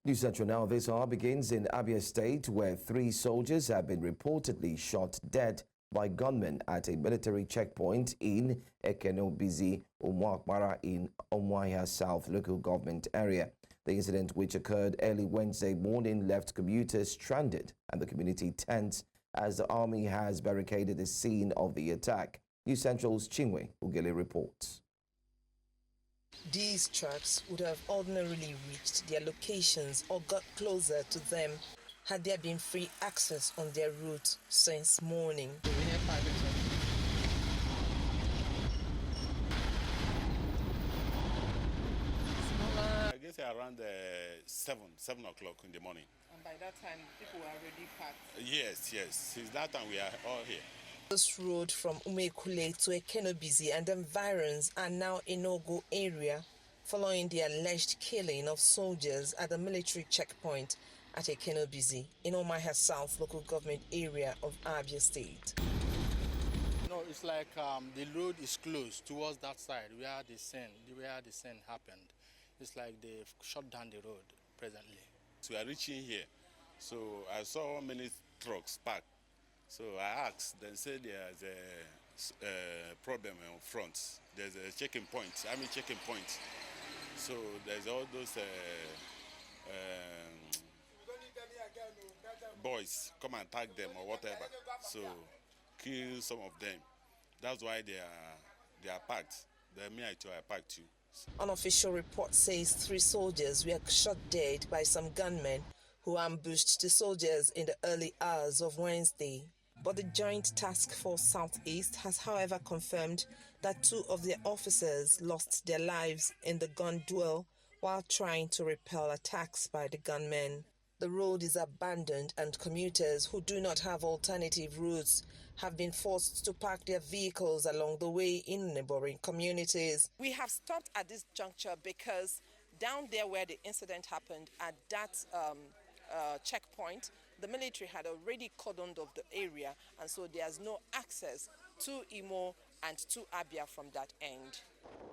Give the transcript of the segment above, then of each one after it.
News Central now this hour begins in Abia State, where 3 soldiers have been reportedly shot dead by gunmen at a military checkpoint in Ekenobizi, Umuakmara in Umuahia South local government area. The incident, which occurred early Wednesday morning, left commuters stranded and the community tense as the army has barricaded the scene of the attack. News Central's Chinwe Ugele reports. These trucks would have ordinarily reached their locations or got closer to them had there been free access on their route since morning. I guess around 7 o'clock in the morning. And by that time, people were already packed? Yes. Since that time, we are all here. This road from Umekule to Ekenobizi and environs are now in Ogo area following the alleged killing of soldiers at the military checkpoint at Ekenobizi in Umuahia South local government area of Abia State. No, it's like the road is closed towards that side where the scene happened. It's like they've shut down the road presently. So we are reaching here. So I saw many trucks parked. So I asked, then said there's a problem in front. There's a checking point, checking point. So there's all those boys come and tag them or whatever. So kill some of them. That's why they are packed. Me too, I packed too. Unofficial report says 3 soldiers were shot dead by some gunmen who ambushed the soldiers in the early hours of Wednesday. But the Joint Task Force Southeast has, however, confirmed that 2 of their officers lost their lives in the gun duel while trying to repel attacks by the gunmen. The road is abandoned and commuters who do not have alternative routes have been forced to park their vehicles along the way in neighboring communities. We have stopped at this juncture because down there where the incident happened at that checkpoint, the military had already cordoned off the area, and so there's no access to Imo and to Abia from that end.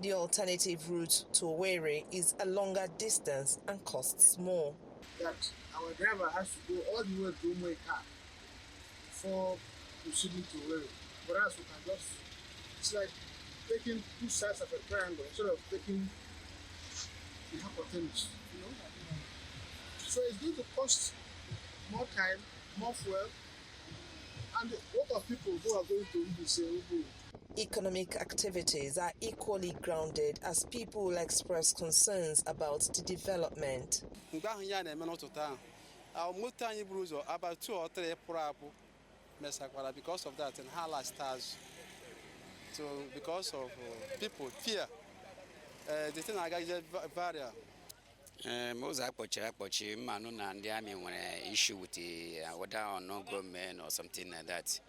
The alternative route to Owerri is a longer distance and costs more. That our driver has to go all the way to Umuahia before proceeding to Owerri. For us, we can just, it's like taking 2 sides of a triangle instead of taking the hypotenuse, So it's going to cost more time, more fuel, and a lot of people who are going to be saying, economic activities are equally grounded as people express concerns about the development. About 2 or 3 because of that and hala stars. So because of people fear, the thing I got barrier. Mozambique, Manu and the army when an issue with the whether or not gunmen or something like that.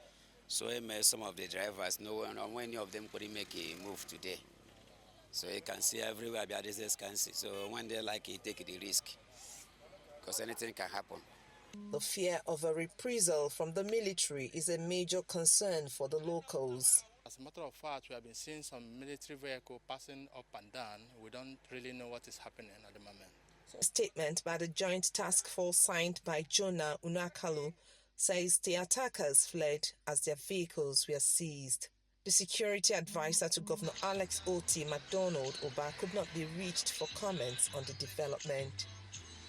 So some of the drivers, no one or many of them couldn't make a move today. So you can see everywhere businesses can see. So when they like it, take the risk because anything can happen. The fear of a reprisal from the military is a major concern for the locals. As a matter of fact, we have been seeing some military vehicle passing up and down. We don't really know what is happening at the moment. A statement by the Joint Task Force signed by Jonah Unakalu says the attackers fled as their vehicles were seized. The security advisor to Governor Alex O.T. MacDonald Oba could not be reached for comments on the development.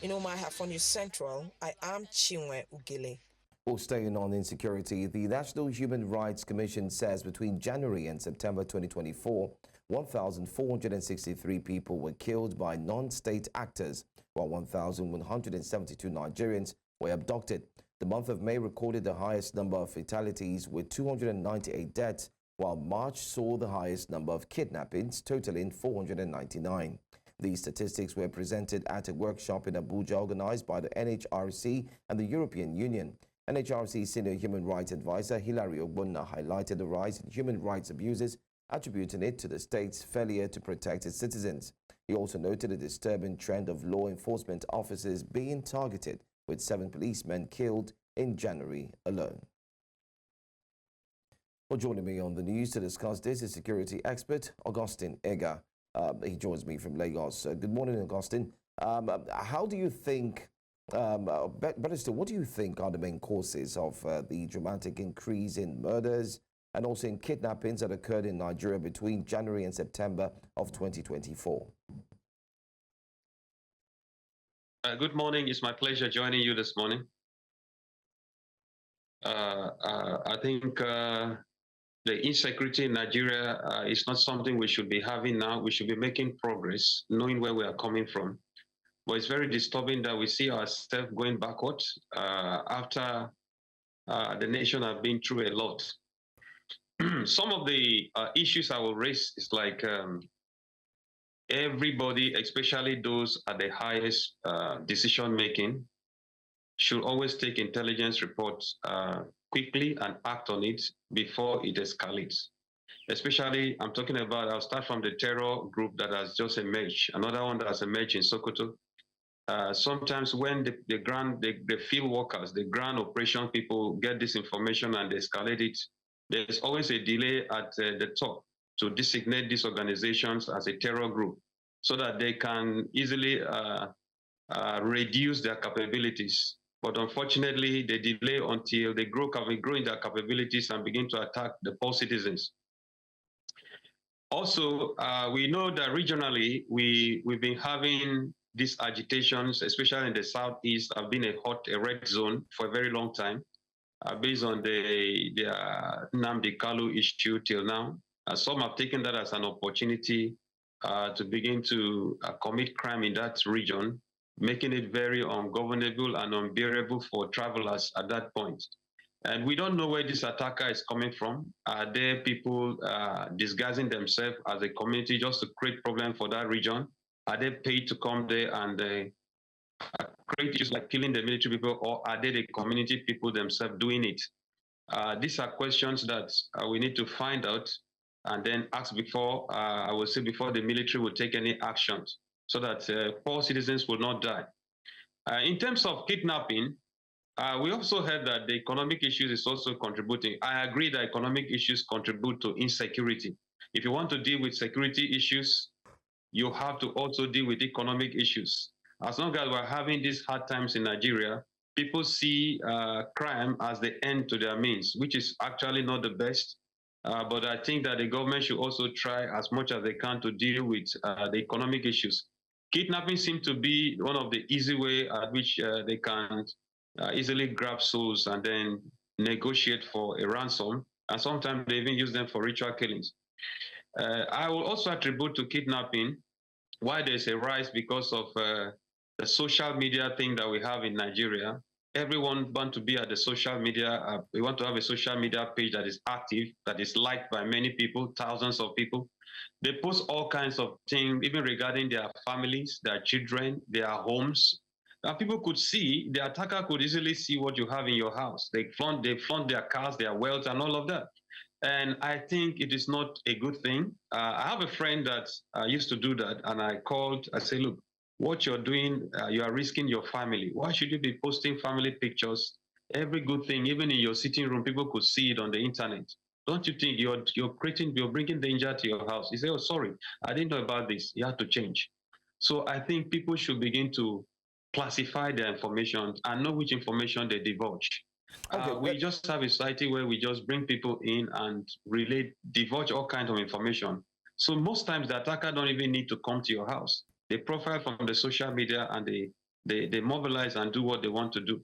In Umuahia for News Central, I am Chinwe Ugele. Well, staying on insecurity, the National Human Rights Commission says between January and September 2024, 1,463 people were killed by non-state actors, while 1,172 Nigerians were abducted. The month of May recorded the highest number of fatalities with 298 deaths, while March saw the highest number of kidnappings, totaling 499. These statistics were presented at a workshop in Abuja organized by the NHRC and the European Union. NHRC Senior Human Rights Advisor Hilary Ogbonna highlighted the rise in human rights abuses, attributing it to the state's failure to protect its citizens. He also noted a disturbing trend of law enforcement officers being targeted, with 7 policemen killed in January alone. Well, joining me on the news to discuss this is security expert Augustine Ega. He joins me from Lagos. Good morning, Augustine. How do you think, better still, what do you think are the main causes of the dramatic increase in murders and also in kidnappings that occurred in Nigeria between January and September of 2024? Good morning. It's my pleasure joining you this morning. I think the insecurity in Nigeria is not something we should be having now. We should be making progress, knowing where we are coming from. But it's very disturbing that we see ourselves going backwards after the nation has been through a lot. Some of the issues I will raise is like everybody, especially those at the highest decision making, should always take intelligence reports quickly and act on it before it escalates. Especially, I'm talking about, I'll start from the terror group that has just emerged, another one that has emerged in Sokoto. Sometimes when the field workers, the ground operation people get this information and they escalate it, there's always a delay at the top to designate these organizations as a terror group so that they can easily reduce their capabilities. But unfortunately, they delay until they grow in their capabilities and begin to attack the poor citizens. Also, we know that regionally, we've been having these agitations, especially in the southeast, have been a red zone for a very long time, based on the Nnamdi Kalu issue till now. Some have taken that as an opportunity to begin to commit crime in that region, making it very ungovernable and unbearable for travelers at that point. And we don't know where this attacker is coming from. Are there people disguising themselves as a community just to create problem for that region? Are they paid to come there and create issues like killing the military people, or are they the community people themselves doing it? These are questions that we need to find out and then ask before, I will say before the military will take any actions so that poor citizens will not die. In terms of kidnapping, we also heard that the economic issues is also contributing. I agree that economic issues contribute to insecurity. If you want to deal with security issues, you have to also deal with economic issues. As long as we're having these hard times in Nigeria, people see crime as the end to their means, which is actually not the best. But I think that the government should also try as much as they can to deal with the economic issues. Kidnapping seems to be one of the easy ways at which they can easily grab souls and then negotiate for a ransom. And sometimes they even use them for ritual killings. I will also attribute to kidnapping why there's a rise because of the social media thing that we have in Nigeria. Everyone wants to be at the social media. We want to have a social media page that is active, that is liked by many people, thousands of people. They post all kinds of things, even regarding their families, their children, their homes. And people could see, the attacker could easily see what you have in your house. They flaunt their cars, their wealth, and all of that. And I think it is not a good thing. I have a friend that used to do that, and I said, look, what you're doing, you are risking your family. Why should you be posting family pictures? Every good thing, even in your sitting room, people could see it on the internet. Don't you think you're bringing danger to your house? You say, oh, sorry, I didn't know about this. You have to change. So I think people should begin to classify their information and know which information they divulge. Okay, we just have a society where we just bring people in and divulge all kinds of information. So most times the attacker don't even need to come to your house. They profile from the social media and they mobilize and do what they want to do.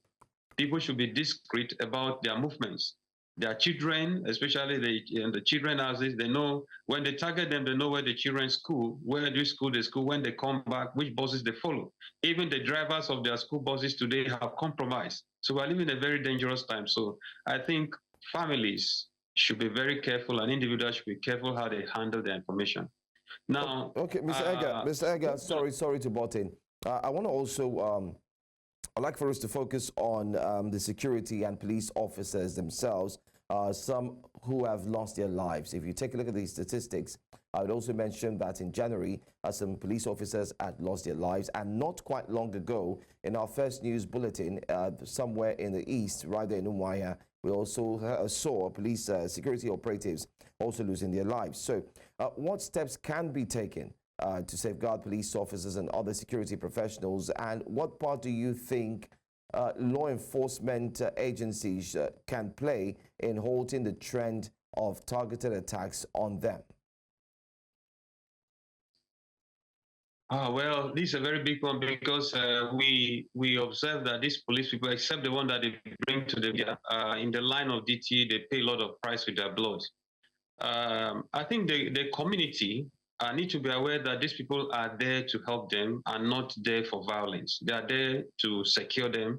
People should be discreet about their movements. Their children, especially the children houses, they know when they target them, they know where the children school, where they school, when they come back, which buses they follow. Even the drivers of their school buses today have compromised. So we're living a very dangerous time. So I think families should be very careful and individuals should be careful how they handle their information. Now, okay, Mr. Edgar, sorry to butt in. I want to also, I'd like for us to focus on the security and police officers themselves, some who have lost their lives. If you take a look at these statistics, I would also mention that in January, some police officers had lost their lives. And not quite long ago, in our first news bulletin, somewhere in the east, right there in Umuahia, we also saw police security operatives also losing their lives. So what steps can be taken to safeguard police officers and other security professionals? And what part do you think law enforcement agencies can play in halting the trend of targeted attacks on them? Well, this is a very big one because we observe that these police people, except the one that they bring to the in the line of duty, they pay a lot of price with their blood. I think the community need to be aware that these people are there to help them and not there for violence. They are there to secure them,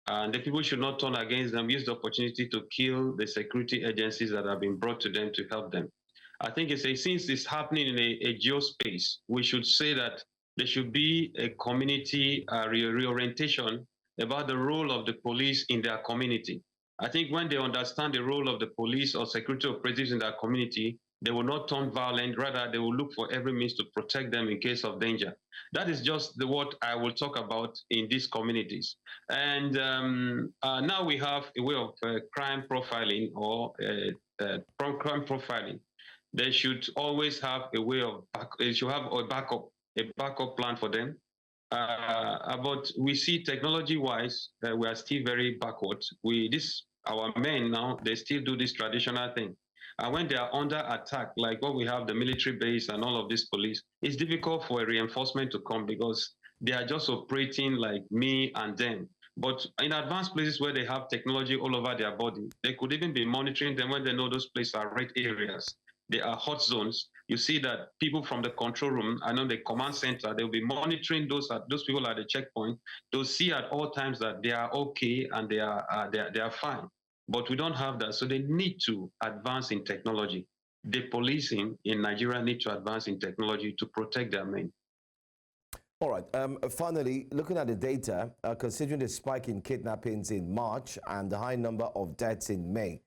and the people should not turn against them, use the opportunity to kill the security agencies that have been brought to them to help them. I think since it's happening in a geospace, we should say that there should be a community reorientation about the role of the police in their community. I think when they understand the role of the police or security operatives in their community, they will not turn violent. Rather, they will look for every means to protect them in case of danger. That is just what I will talk about in these communities. And now we have a way of crime profiling or crime profiling. They should always have a way of, they should have a backup plan for them. But we see technology-wise that we are still very backward. Our men now, they still do this traditional thing. And when they are under attack, like what we have, the military base and all of this police, it's difficult for a reinforcement to come because they are just operating like me and them. But in advanced places where they have technology all over their body, they could even be monitoring them when they know those places are red areas. They are hot zones. You see that people from the control room, I know the command center, they'll be monitoring those people at the checkpoint. They'll see at all times that they are okay and they are fine. But we don't have that, so they need to advance in technology. The policing in Nigeria need to advance in technology to protect their men. All right. Finally, looking at the data, considering the spike in kidnappings in March and the high number of deaths in May,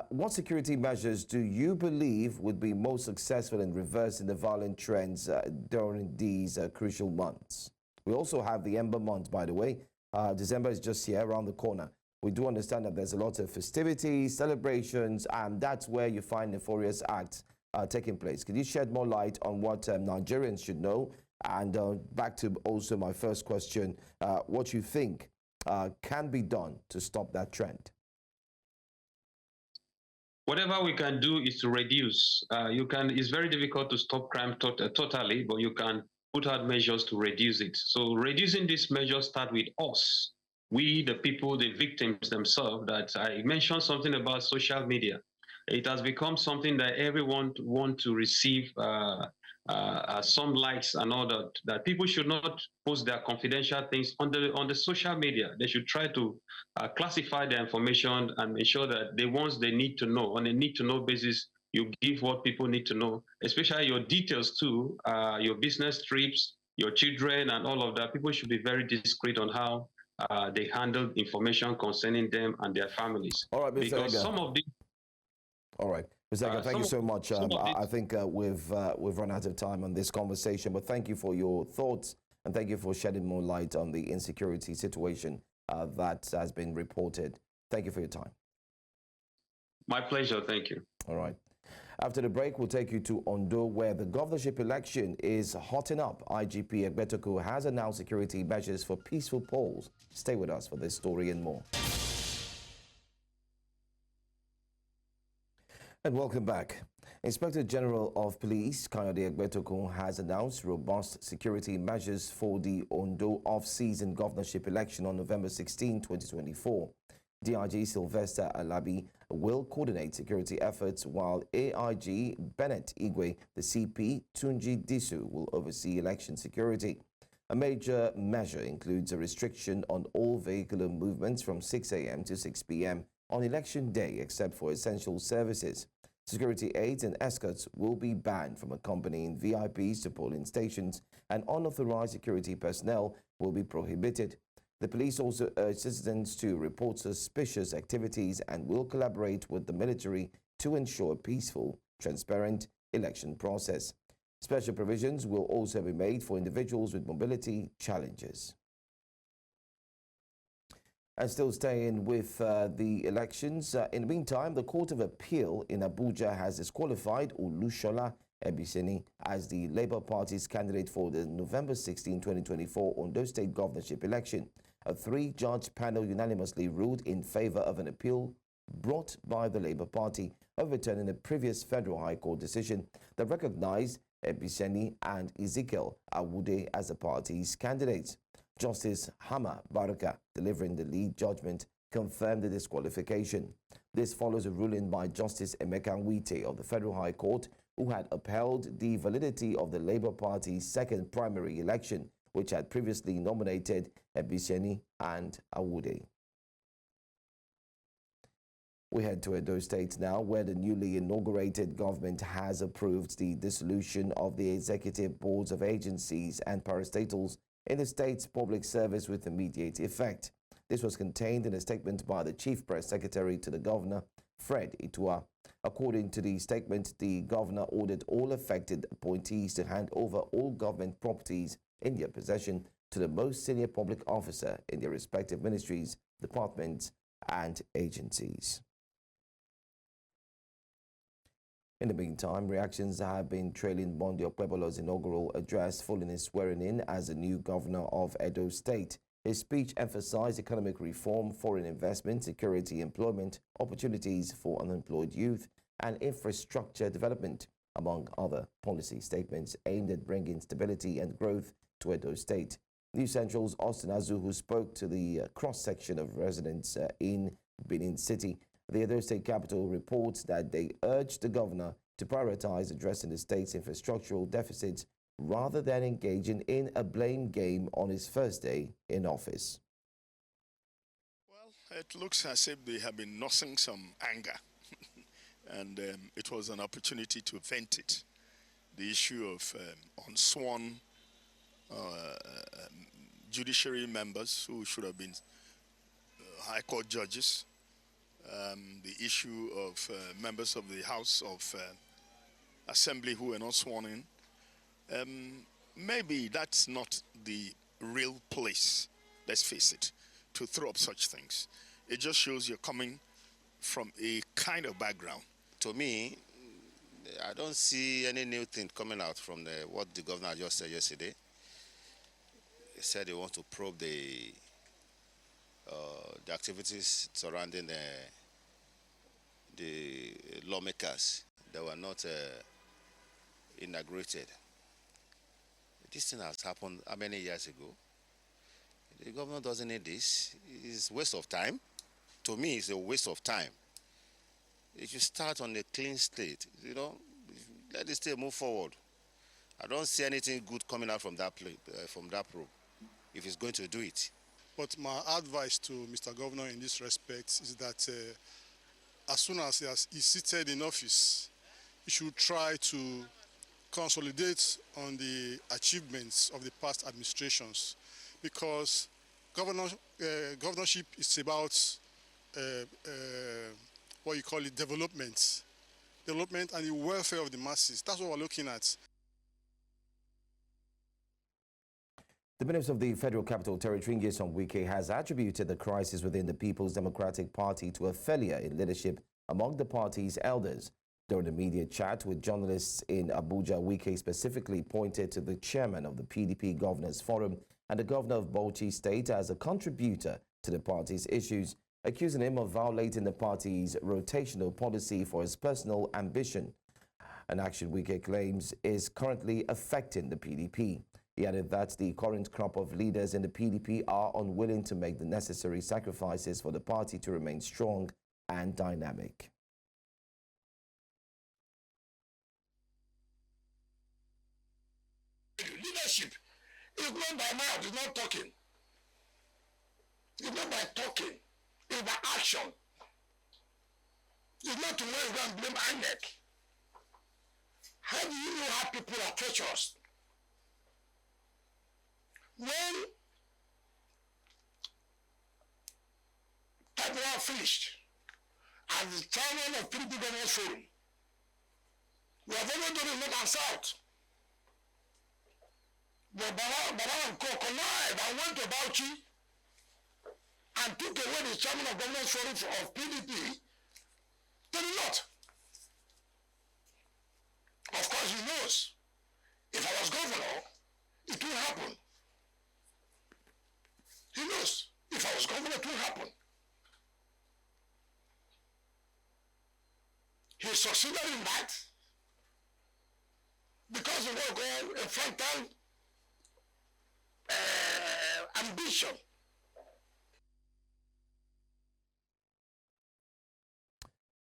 what security measures do you believe would be most successful in reversing the violent trends during these crucial months? We also have the Ember month, by the way. December is just here around the corner. We do understand that there's a lot of festivities, celebrations, and that's where you find nefarious acts taking place. Could you shed more light on what Nigerians should know? And back to also my first question, what you think can be done to stop that trend? Whatever we can do is to reduce. It's very difficult to stop crime totally, but you can put out measures to reduce it. So reducing these measures start with us. We, the people, the victims themselves, that I mentioned something about social media. It has become something that everyone wants to receive some likes and all that people should not post their confidential things on the social media. They should try to classify the information and ensure that the ones they need to know, on a need-to-know basis, you give what people need to know, especially your details too, your business trips, your children and all of that. People should be very discreet on how they handle information concerning them and their families. All right, Mr. Because Edgar. some of the... All right. Mr. Edgar, thank you so much. I think we've run out of time on this conversation, but thank you for your thoughts and thank you for shedding more light on the insecurity situation that has been reported. Thank you for your time. My pleasure. Thank you. All right. After the break, we'll take you to Ondo, where the governorship election is hotting up. IGP Egbetoku has announced security measures for peaceful polls. Stay with us for this story and more. And welcome back. Inspector General of Police Kayode Egbetoku has announced robust security measures for the Ondo off-season governorship election on November 16, 2024. DIG Sylvester Alabi will coordinate security efforts, while AIG Bennett Igwe, the CP Tunji Disu, will oversee election security. A major measure includes a restriction on all vehicular movements from 6 a.m. to 6 p.m. on election day, except for essential services. Security aides and escorts will be banned from accompanying VIPs to polling stations, and unauthorized security personnel will be prohibited. The police also urge citizens to report suspicious activities and will collaborate with the military to ensure a peaceful, transparent election process. Special provisions will also be made for individuals with mobility challenges. And still staying with the elections, in the meantime, the Court of Appeal in Abuja has disqualified Olushola Ebiseni as the Labour Party's candidate for the November 16, 2024 Ondo State governorship election. A three-judge panel unanimously ruled in favor of an appeal brought by the Labour Party, overturning a previous Federal High Court decision that recognized Ebiseni and Ezekiel Awude as the party's candidates. Justice Hama Baraka, delivering the lead judgment, confirmed the disqualification. This follows a ruling by Justice Emeka Nwite of the Federal High Court, who had upheld the validity of the Labour Party's second primary election, which had previously nominated Ebiseni and Awude. We head to Edo State now, where the newly inaugurated government has approved the dissolution of the executive boards of agencies and parastatals in the state's public service with immediate effect. This was contained in a statement by the Chief Press Secretary to the Governor, Fred Itua. According to the statement, the Governor ordered all affected appointees to hand over all government properties in their possession to the most senior public officer in their respective ministries, departments, and agencies. In the meantime, reactions have been trailing Monday Okpebholo's inaugural address following his swearing in as the new governor of Edo State. His speech emphasized economic reform, foreign investment, security, employment, opportunities for unemployed youth, and infrastructure development, among other policy statements aimed at bringing stability and growth to Edo State. News Central's Austin Azu, who spoke to the cross-section of residents in Benin City, the Edo State capital, reports that they urged the governor to prioritize addressing the state's infrastructural deficits rather than engaging in a blame game on his first day in office. Well, it looks as if they have been nursing some anger, and it was an opportunity to vent it. The issue of unsworn judiciary members who should have been High Court judges, the issue of members of the House of Assembly who were not sworn in. Maybe that's not the real place, let's face it, to throw up such things. It just shows you're coming from a kind of background. To me, I don't see any new thing coming out from what the governor just said yesterday. He said he wants to probe the activities surrounding the lawmakers that were not inaugurated. This thing has happened how many years ago? The government doesn't need this. It's a waste of time. To me, it's a waste of time. If you start on a clean slate, let the state move forward. I don't see anything good coming out from that probe, if he's going to do it. But my advice to Mr. Governor in this respect is that as soon as he's seated in office, he should try to consolidate on the achievements of the past administrations, because governorship is about what you call it, development and the welfare of the masses. That's what we're looking at. The Minister of the Federal Capital Territory, Nyesom Wike, has attributed the crisis within the People's Democratic Party to a failure in leadership among the party's elders. During a media chat with journalists in Abuja, Wike specifically pointed to the chairman of the PDP Governors Forum and the governor of Bauchi State as a contributor to the party's issues, accusing him of violating the party's rotational policy for his personal ambition, an action Wike claims is currently affecting the PDP. He added that the current crop of leaders in the PDP are unwilling to make the necessary sacrifices for the party to remain strong and dynamic. Leadership is not by mouth, it's not talking. It's not by talking, it's by action. It's not to where you go and blame INEC. How do you know how people are treacherous? When Tabua finished as the chairman of PDP Governors Forum, we have only done it north and south. But Bala connived and went to Bauchi and took away the chairman of Governors Forum of PDP to the north. Of course, he knows. If I was governor, it will happen. He knows. If I was governor, it will happen. He succeeded in that because he was going a frontal ambition.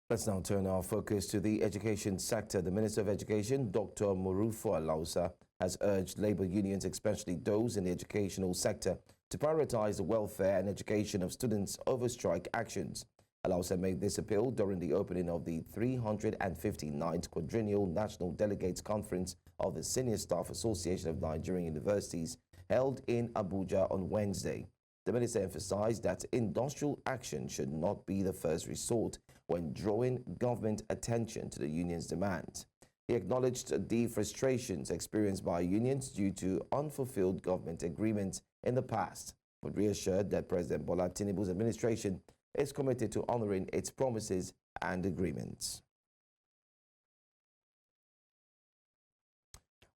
Let's now turn our focus to the education sector. The Minister of Education, Dr. Morufo Alausa, has urged labor unions, especially those in the educational sector, to prioritize the welfare and education of students over strike actions. Alausa made this appeal during the opening of the 359th Quadrennial National Delegates Conference of the Senior Staff Association of Nigerian Universities, held in Abuja on Wednesday. The minister emphasized that industrial action should not be the first resort when drawing government attention to the union's demands. He acknowledged the frustrations experienced by unions due to unfulfilled government agreements in the past, but reassured that President Bola Tinubu's administration is committed to honoring its promises and agreements.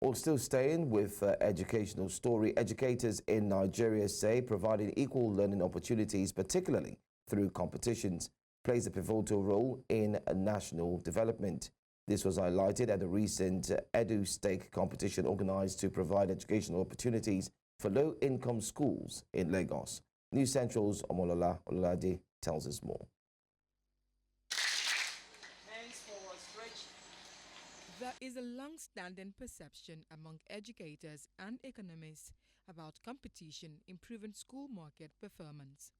Well, still staying with educational story, educators in Nigeria say providing equal learning opportunities, particularly through competitions, plays a pivotal role in national development. This was highlighted at a recent Abia State competition organized to provide educational opportunities for low-income schools in Lagos. News Central's Omolola Olade tells us more. There is a long-standing perception among educators and economists about competition improving school market performance.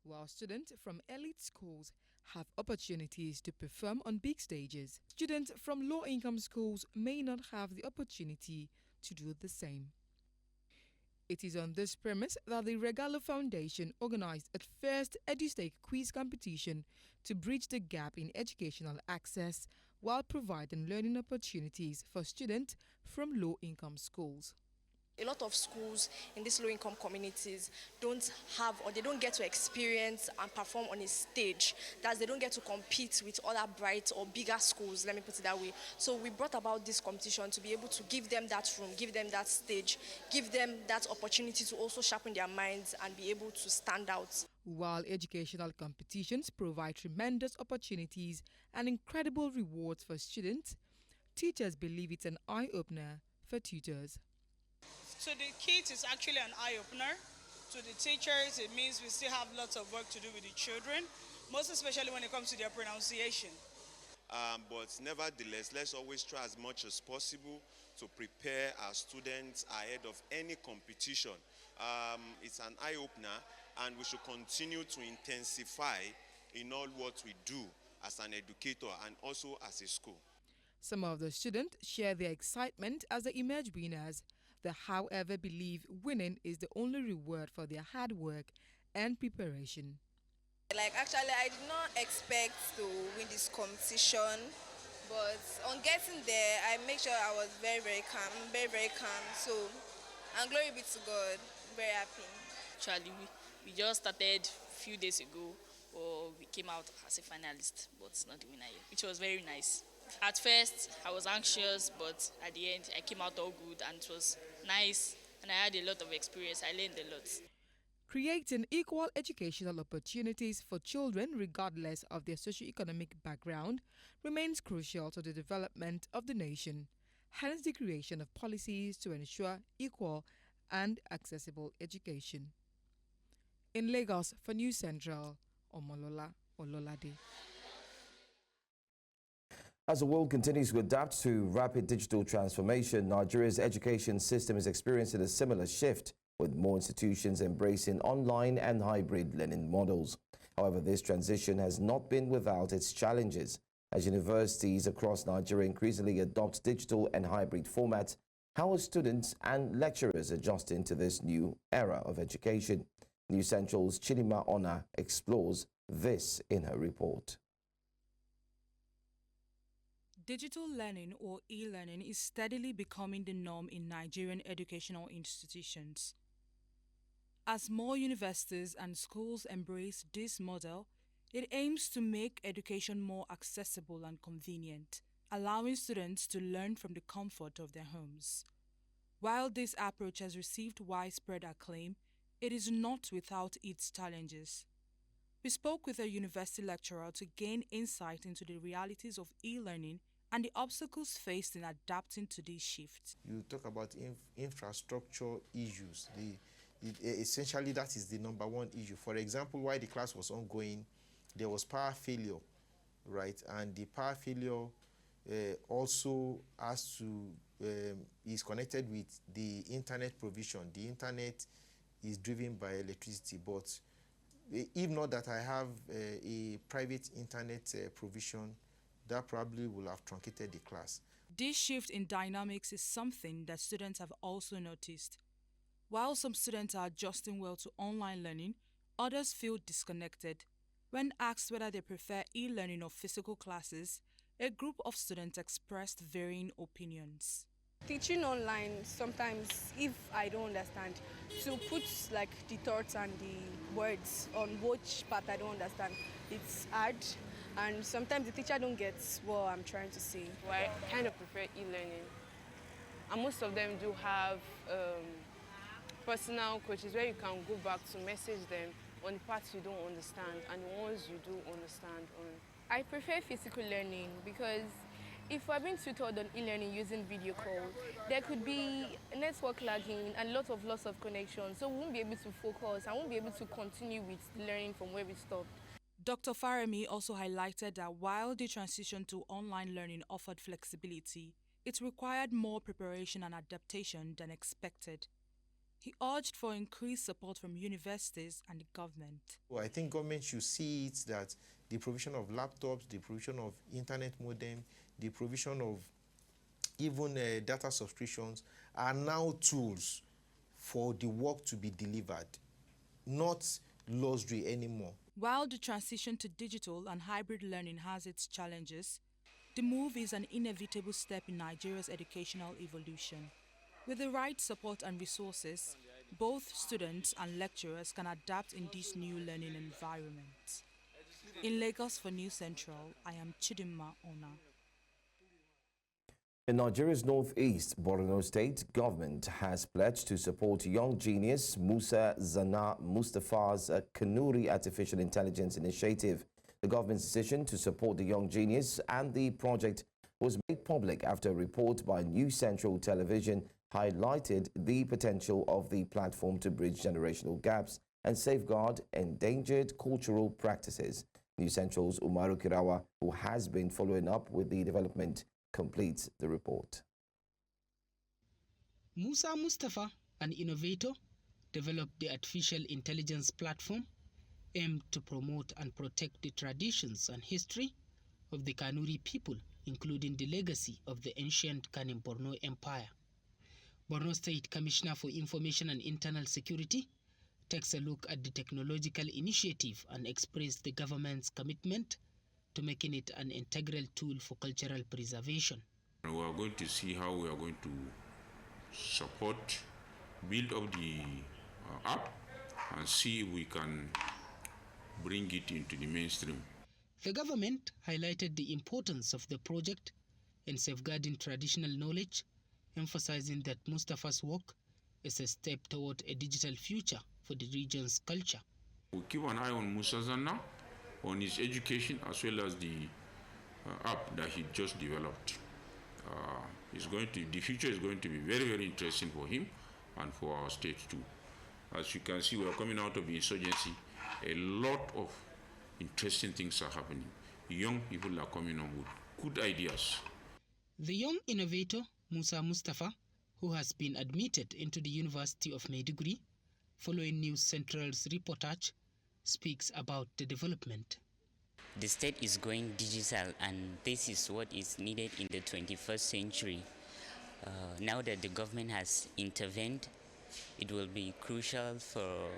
While students from elite schools have opportunities to perform on big stages, students from low-income schools may not have the opportunity to do the same. It is on this premise that the Regalo Foundation organized its first EduStake quiz competition to bridge the gap in educational access while providing learning opportunities for students from low-income schools. A lot of schools in these low-income communities don't have or they don't get to experience and perform on a stage. That they don't get to compete with other bright or bigger schools, let me put it that way. So we brought about this competition to be able to give them that room, give them that stage, give them that opportunity to also sharpen their minds and be able to stand out. While educational competitions provide tremendous opportunities and incredible rewards for students, teachers believe it's an eye-opener for tutors. So the kids is actually an eye-opener. To the teachers, it means we still have lots of work to do with the children, most especially when it comes to their pronunciation. But nevertheless, let's always try as much as possible to prepare our students ahead of any competition. It's an eye-opener, and we should continue to intensify in all what we do as an educator and also as a school. Some of the students share their excitement as they emerge winners. They, however, believe winning is the only reward for their hard work and preparation. Actually, I did not expect to win this competition, but on getting there, I make sure I was very calm. So, and glory be to God, very happy. Actually, we just started a few days ago, or we came out as a finalist, but not the winner yet, which was very nice. At first, I was anxious, but at the end, I came out all good, and it was nice, and I had a lot of experience. I learned a lot. Creating equal educational opportunities for children, regardless of their socioeconomic background, remains crucial to the development of the nation. Hence, the creation of policies to ensure equal and accessible education. In Lagos, for News Central, Omolola Ololade. As the world continues to adapt to rapid digital transformation, Nigeria's education system is experiencing a similar shift, with more institutions embracing online and hybrid learning models. However, this transition has not been without its challenges. As universities across Nigeria increasingly adopt digital and hybrid formats, how are students and lecturers adjusting to this new era of education? News Central's Chidima Ona explores this in her report. Digital learning, or e-learning, is steadily becoming the norm in Nigerian educational institutions. As more universities and schools embrace this model, it aims to make education more accessible and convenient, allowing students to learn from the comfort of their homes. While this approach has received widespread acclaim, it is not without its challenges. We spoke with a university lecturer to gain insight into the realities of e-learning and the obstacles faced in adapting to this shift. You talk about infrastructure issues. Essentially, that is the number one issue. For example, while the class was ongoing, there was power failure, right? And the power failure also has to is connected with the internet provision. The internet is driven by electricity, but if not that I have a private internet provision, that probably will have truncated the class. This shift in dynamics is something that students have also noticed. While some students are adjusting well to online learning, others feel disconnected. When asked whether they prefer e-learning or physical classes, a group of students expressed varying opinions. Teaching online, sometimes if I don't understand, to put like the thoughts and the words on which part I don't understand, it's hard. And sometimes the teacher don't get what I'm trying to say. Well, I kind of prefer e-learning. And most of them do have personal coaches where you can go back to message them on the parts you don't understand and the ones you do understand on. I prefer physical learning because if we're being tutored on e-learning using video call, there could be network lagging and lots of connection, so we won't be able to focus. I won't be able to continue with learning from where we stopped. Dr. Faremi also highlighted that while the transition to online learning offered flexibility, it required more preparation and adaptation than expected. He urged for increased support from universities and the government. Well, I think government should see it that the provision of laptops, the provision of internet modem, the provision of even data subscriptions are now tools for the work to be delivered, not luxury anymore. While the transition to digital and hybrid learning has its challenges, the move is an inevitable step in Nigeria's educational evolution. With the right support and resources, both students and lecturers can adapt in this new learning environment. In Lagos for News Central, I am Chidinma Ona. In Nigeria's northeast, Borno State government has pledged to support young genius Musa Zana Mustafa's Kanuri Artificial Intelligence Initiative. The government's decision to support the young genius and the project was made public after a report by News Central Television highlighted the potential of the platform to bridge generational gaps and safeguard endangered cultural practices. News Central's Umaru Kirawa, who has been following up with the development, completes the report. Musa Mustafa, an innovator, developed the artificial intelligence platform aimed to promote and protect the traditions and history of the Kanuri people, including the legacy of the ancient Kanem Borno Empire. Borno State Commissioner for Information and Internal Security takes a look at the technological initiative and expressed the government's commitment to making it an integral tool for cultural preservation. We are going to see how we are going to support, build up the app and see if we can bring it into the mainstream. The government highlighted the importance of the project in safeguarding traditional knowledge, emphasizing that Mustafa's work is a step toward a digital future for the region's culture. We keep an eye on Musa Zanna, on his education, as well as the app that he just developed. The future is going to be very, very interesting for him and for our state too. As you can see, we are coming out of the insurgency. A lot of interesting things are happening. Young people are coming on with good ideas. The young innovator, Musa Mustafa, who has been admitted into the University of Maiduguri, following News Central's reportage, speaks about the development. The state is going digital, and this is what is needed in the 21st century. Now that the government has intervened, it will be crucial for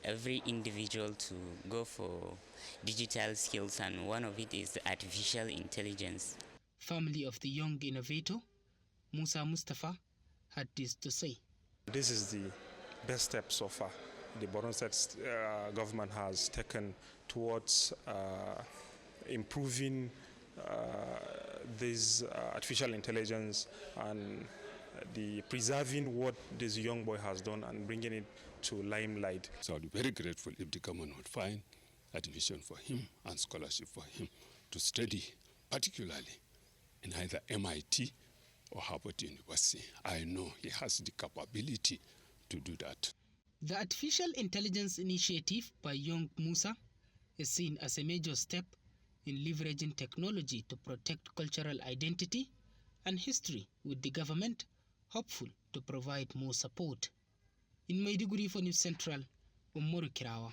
every individual to go for digital skills, and one of it is artificial intelligence. Family of the young innovator, Musa Mustafa, had this to say. This is the best step so far the Borno State government has taken towards improving this artificial intelligence and the preserving what this young boy has done and bringing it to limelight. So I'll be very grateful if the government would find admission for him and scholarship for him to study, particularly in either MIT or Harvard University. I know he has the capability to do that. The Artificial Intelligence Initiative by young Musa is seen as a major step in leveraging technology to protect cultural identity and history, with the government hopeful to provide more support. In Maiduguri for News Central, Umaru Kirawa.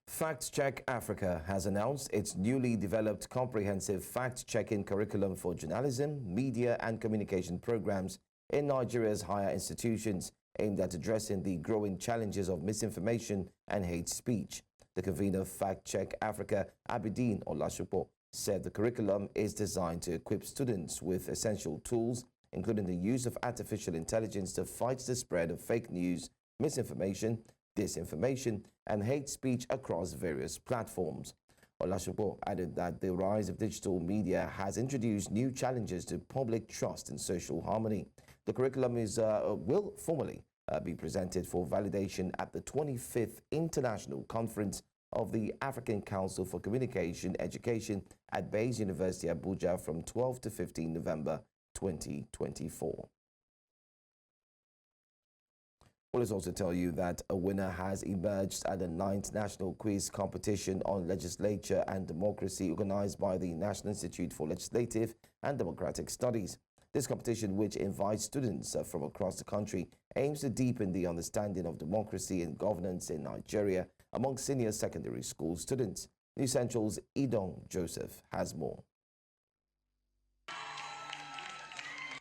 Fact Check Africa has announced its newly developed comprehensive fact-checking curriculum for journalism, media and communication programs in Nigeria's higher institutions, aimed at addressing the growing challenges of misinformation and hate speech. The convener of Fact Check Africa, Abidin Olasupo, said the curriculum is designed to equip students with essential tools, including the use of artificial intelligence to fight the spread of fake news, misinformation, disinformation, and hate speech across various platforms. Olasupo added that the rise of digital media has introduced new challenges to public trust and social harmony. The curriculum will formally be presented for validation at the 25th International Conference of the African Council for Communication Education at Bayes University, Abuja, from 12 to 15 November 2024. Let's also tell you that a winner has emerged at the 9th National Quiz Competition on Legislature and Democracy organized by the National Institute for Legislative and Democratic Studies. This competition, which invites students from across the country, aims to deepen the understanding of democracy and governance in Nigeria among senior secondary school students. News Central's Idong Joseph has more.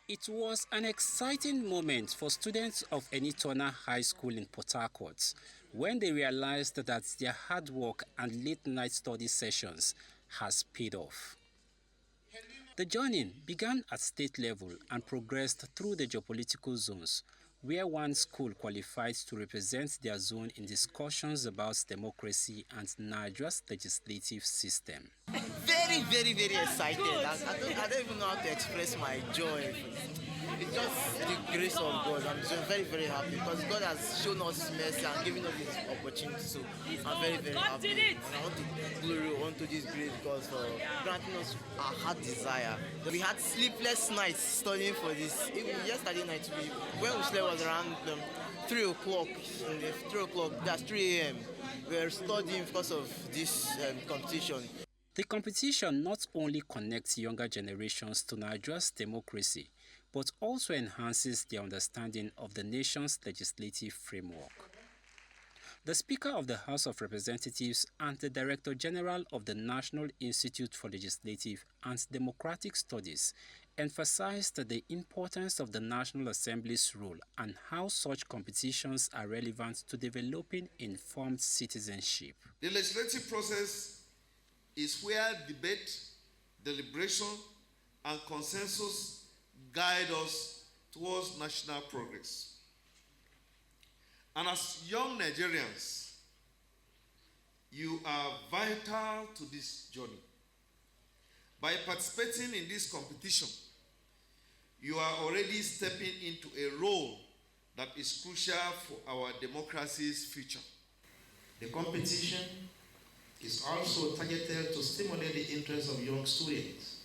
It was an exciting moment for students of Enitona High School in Port Harcourt when they realized that their hard work and late-night study sessions has paid off. The journey began at state level and progressed through the geopolitical zones, where one school qualified to represent their zone in discussions about democracy and Nigeria's legislative system. Very, very, very excited. I don't even know how to express my joy. It's just the grace of God. I'm just very, very happy because God has shown us mercy and given us this opportunity. So I'm very, very happy. And I want to glory unto this grace because for granting us our heart desire. We had sleepless nights studying for this. Even yesterday night, when we slept was around 3 o'clock. 3 o'clock, that's 3 a.m. We were studying because of this competition. The competition not only connects younger generations to Nigeria's democracy, but also enhances their understanding of the nation's legislative framework. The Speaker of the House of Representatives and the Director General of the National Institute for Legislative and Democratic Studies emphasized the importance of the National Assembly's role and how such competitions are relevant to developing informed citizenship. The legislative process is where debate, deliberation, and consensus guide us towards national progress. And as young Nigerians, you are vital to this journey. By participating in this competition, you are already stepping into a role that is crucial for our democracy's future. The competition is also targeted to stimulate the interest of young students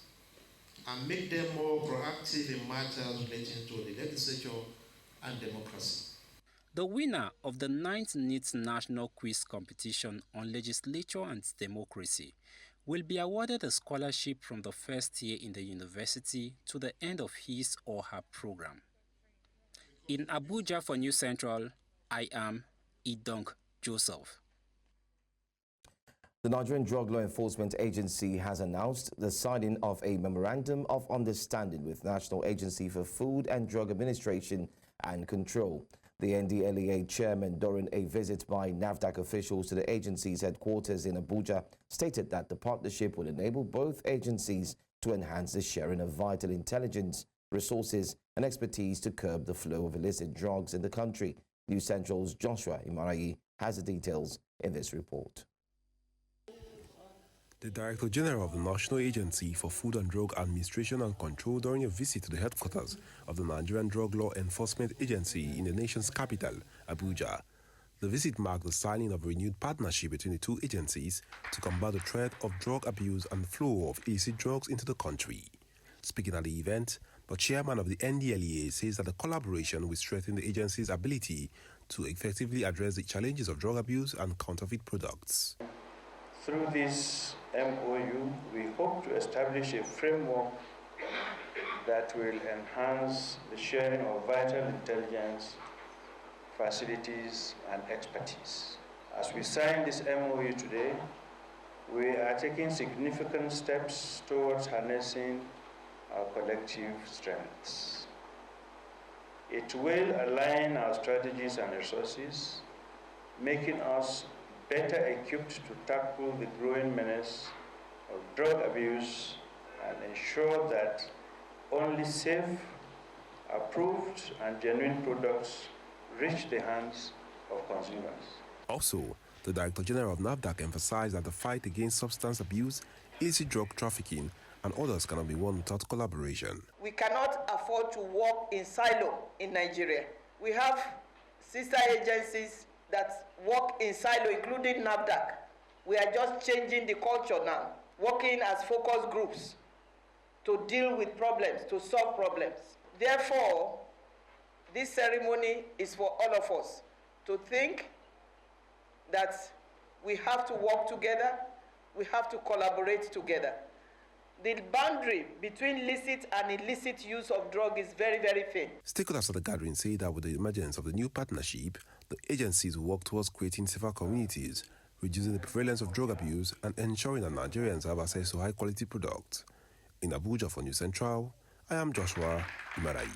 and make them more proactive in matters relating to the legislature and democracy. The winner of the 9th NEET National Quiz Competition on Legislature and Democracy will be awarded a scholarship from the first year in the university to the end of his or her program. In Abuja for News Central, I am Idong Joseph. The Nigerian Drug Law Enforcement Agency has announced the signing of a Memorandum of Understanding with National Agency for Food and Drug Administration and Control. The NDLEA chairman, during a visit by NAFDAC officials to the agency's headquarters in Abuja, stated that the partnership will enable both agencies to enhance the sharing of vital intelligence, resources, and expertise to curb the flow of illicit drugs in the country. News Central's Joshua Imarayi has the details in this report. The Director General of the National Agency for Food and Drug Administration and Control during a visit to the headquarters of the Nigerian Drug Law Enforcement Agency in the nation's capital, Abuja. The visit marked the signing of a renewed partnership between the two agencies to combat the threat of drug abuse and flow of illicit drugs into the country. Speaking at the event, the chairman of the NDLEA says that the collaboration will strengthen the agency's ability to effectively address the challenges of drug abuse and counterfeit products. Through this MOU, we hope to establish a framework that will enhance the sharing of vital intelligence, facilities, and expertise. As we sign this MOU today, we are taking significant steps towards harnessing our collective strengths. It will align our strategies and resources, making us better equipped to tackle the growing menace of drug abuse and ensure that only safe, approved, and genuine products reach the hands of consumers. Also, the Director General of NAFDAC emphasized that the fight against substance abuse, illicit drug trafficking, and others cannot be won without collaboration. We cannot afford to work in silo in Nigeria. We have sister agencies that work in silo, including NAFDAC. We are just changing the culture now, working as focus groups to deal with problems, to solve problems. Therefore, this ceremony is for all of us to think that we have to work together, we have to collaborate together. The boundary between licit and illicit use of drug is very, very thin. Stakeholders at the gathering say that with the emergence of the new partnership, the agencies will work towards creating safer communities, reducing the prevalence of drug abuse, and ensuring that Nigerians have access to high-quality products. In Abuja for News Central, I am Joshua Imarayi.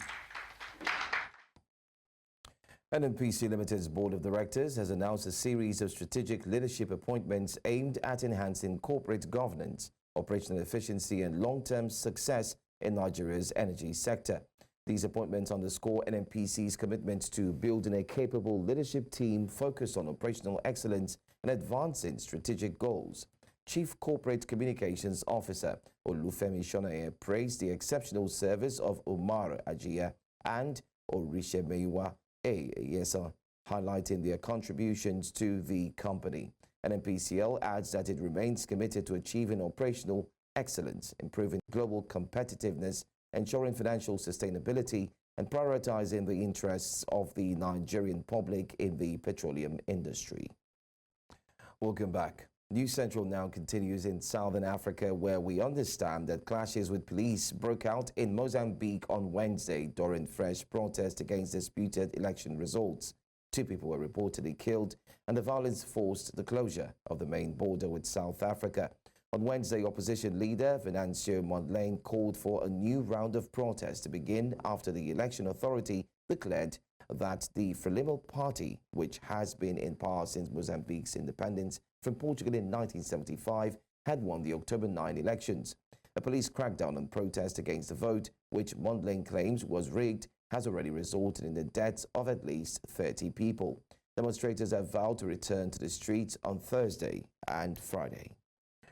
NNPC Limited's Board of Directors has announced a series of strategic leadership appointments aimed at enhancing corporate governance, operational efficiency and long-term success in Nigeria's energy sector. These appointments underscore NNPC's commitment to building a capable leadership team focused on operational excellence and advancing strategic goals. Chief Corporate Communications Officer Olufemi Shonaye praised the exceptional service of Umar Ajia and Orishemewa Yesa, highlighting their contributions to the company. NNPCL adds that it remains committed to achieving operational excellence, improving global competitiveness, ensuring financial sustainability, and prioritizing the interests of the Nigerian public in the petroleum industry. Welcome back. News Central now continues in Southern Africa, where we understand that clashes with police broke out in Mozambique on Wednesday during fresh protests against disputed election results. 2 people were reportedly killed, and the violence forced the closure of the main border with South Africa. On Wednesday, opposition leader Venancio Mondlane called for a new round of protests to begin after the election authority declared that the Frelimo party, which has been in power since Mozambique's independence from Portugal in 1975, had won the October 9 elections. A police crackdown on protest against the vote, which Mondlane claims was rigged, has already resulted in the deaths of at least 30 people. Demonstrators have vowed to return to the streets on Thursday and Friday.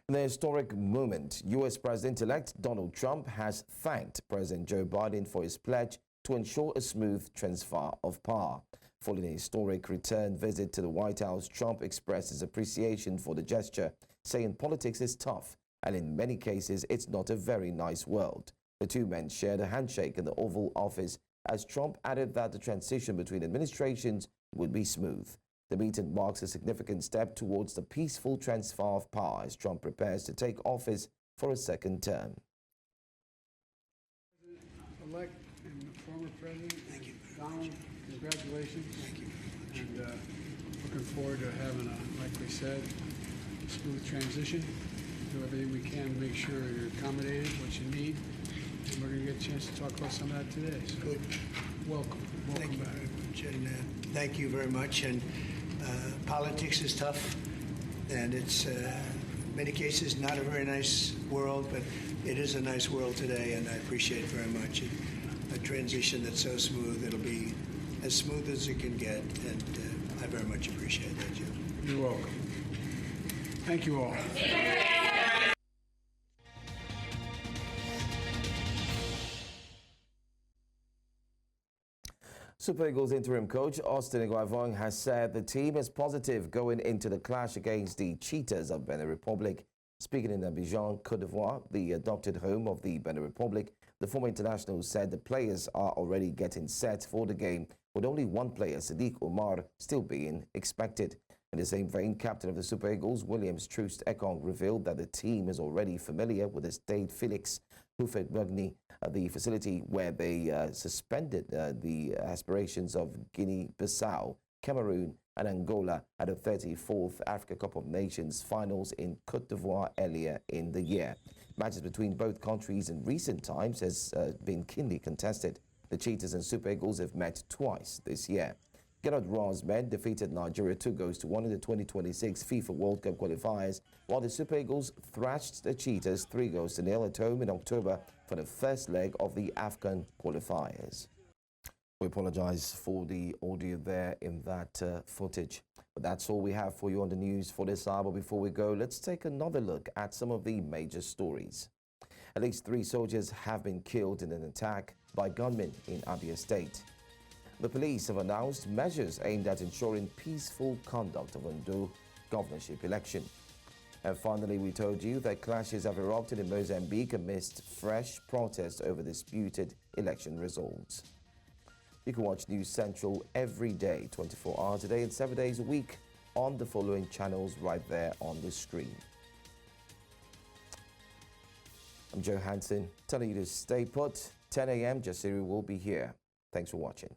In the historic moment, U.S. President-elect Donald Trump has thanked President Joe Biden for his pledge to ensure a smooth transfer of power. Following a historic return visit to the White House, Trump expressed his appreciation for the gesture, saying politics is tough and in many cases it's not a very nice world. The two men shared a handshake in the Oval Office as Trump added that the transition between administrations would be smooth. The meeting marks a significant step towards the peaceful transfer of power as Trump prepares to take office for a second term. Elect and former President Donald, congratulations. Thank you very much. And looking forward to having like we said, a smooth transition. Do everything we can to make sure you're accommodated, what you need. And we're going to get a chance to talk about some of that today. So good. Welcome. Thank you back. very much. And thank you very much. And politics is tough, and it's in many cases not a very nice world, but it is a nice world today, and I appreciate it very much. A transition that's so smooth, it'll be as smooth as it can get, and I very much appreciate that, Jim. You're welcome. Thank you all. Super Eagles interim coach Austin Iguavon has said the team is positive going into the clash against the Cheetahs of Benin Republic. Speaking in Abidjan, Côte d'Ivoire, the adopted home of the Benin Republic, the former international said the players are already getting set for the game, with only one player, Sadiq Omar, still being expected. In the same vein, captain of the Super Eagles, Williams Troost Ekong, revealed that the team is already familiar with the Stade Felix Houphouët-Boigny, the facility where they suspended the aspirations of Guinea-Bissau, Cameroon and Angola at the 34th Africa Cup of Nations finals in Côte d'Ivoire earlier in the year. Matches between both countries in recent times has been keenly contested. The Cheetahs and Super Eagles have met twice this year. Gerard Raw's men defeated Nigeria 2-1 in the 2026 FIFA World Cup qualifiers, while the Super Eagles thrashed the Cheetahs 3-0 at home in October for the first leg of the AFCON qualifiers. We apologize for the audio there in that footage. But that's all we have for you on the news for this hour. Before we go, let's take another look at some of the major stories. At least 3 soldiers have been killed in an attack by gunmen in Abia State. The police have announced measures aimed at ensuring peaceful conduct of Ondo governorship election. And finally, we told you that clashes have erupted in Mozambique amidst fresh protests over disputed election results. You can watch News Central every day, 24 hours a day and 7 days a week on the following channels right there on the screen. I'm Joe Hanson, telling you to stay put. 10 a.m. Jasiri will be here. Thanks for watching.